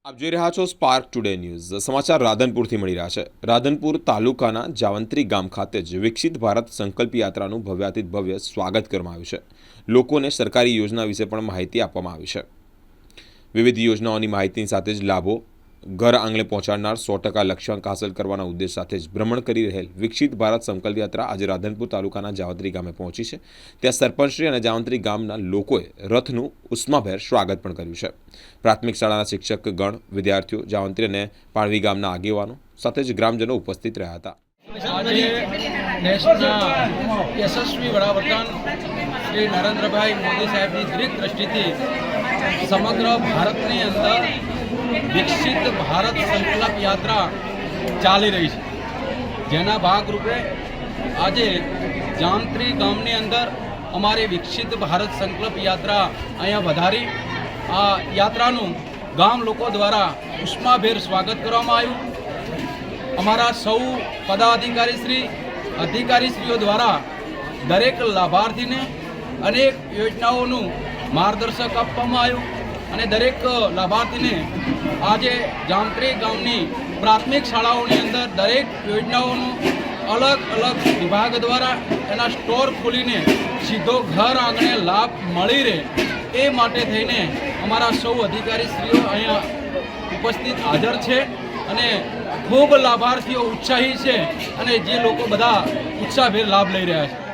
આપ જોઈ રહ્યા છો સ્પાર્ક ટુડે ન્યૂઝ. સમાચાર રાધનપુરથી મળી રહ્યા છે. રાધનપુર તાલુકાના જાવંત્રી ગામ ખાતે જ વિકસિત ભારત સંકલ્પ યાત્રાનું ભવ્યાતિત ભવ્ય સ્વાગત કરવામાં આવ્યું છે. લોકોને સરકારી યોજના વિશે પણ માહિતી આપવામાં આવી છે. વિવિધ યોજનાઓની માહિતીની સાથે જ લાભો ઘર આંગણે પહોંચાડનાર 100% લક્ષ્યાંક હાંસલ કરવાના ઉદ્દેશ સાથે જ ભ્રમણ કરી રહેલ વિકસિત ભારત સંકલ્પ યાત્રા આજે રાધનપુર તાલુકાના જાવંત્રી ગામે પહોંચી છે. ત્યાં સરપંચશ્રી અને જાવંત્રી ગામના લોકોએ રથનું ઉષ્માભેર સ્વાગત પણ કર્યું છે. પ્રાથમિક શાળાના શિક્ષકગણ, વિદ્યાર્થીઓ, જાવંત્રી અને પાણવી ગામના આગેવાનો સાથે જ ગ્રામજનો ઉપસ્થિત રહ્યા હતા. આજે દેશના યશસ્વી વડાપ્રધાન શ્રી નરેન્દ્રભાઈ મોદી સાહેબની દીર્ઘ દ્રષ્ટિથી સમગ્ર ભારતની અંદર વિકસિત ભારત સંકલ્પ યાત્રા ચાલી રહી છે, જેના ભાગરૂપે આજે જામત્રી ગામની અંદર અમારી વિકસિત ભારત સંકલ્પ યાત્રા અહીંયા વધારી આ યાત્રાનું ગામ લોકો દ્વારા ઉષ્માભેર સ્વાગત કરવામાં આવ્યું. અમારા સૌ પદાધિકારીશ્રી, અધિકારીશ્રીઓ દ્વારા દરેક લાભાર્થીને અનેક યોજનાઓનું માર્ગદર્શક આપવામાં આવ્યું અને દરેક લાભાર્થીને આજે જામત્રી ગામની પ્રાથમિક શાળાઓની અંદર દરેક યોજનાઓનું અલગ અલગ વિભાગ દ્વારા એના સ્ટોર ખોલીને સીધો ઘર આંગણે લાભ મળી રહે એ માટે થઈને અમારા સૌ અધિકારીશ્રીઓ અહીંયા ઉપસ્થિત હાજર છે અને ખૂબ લાભાર્થીઓ ઉત્સાહી છે અને જે લોકો બધા ઉત્સાહભેર લાભ લઈ રહ્યા છે.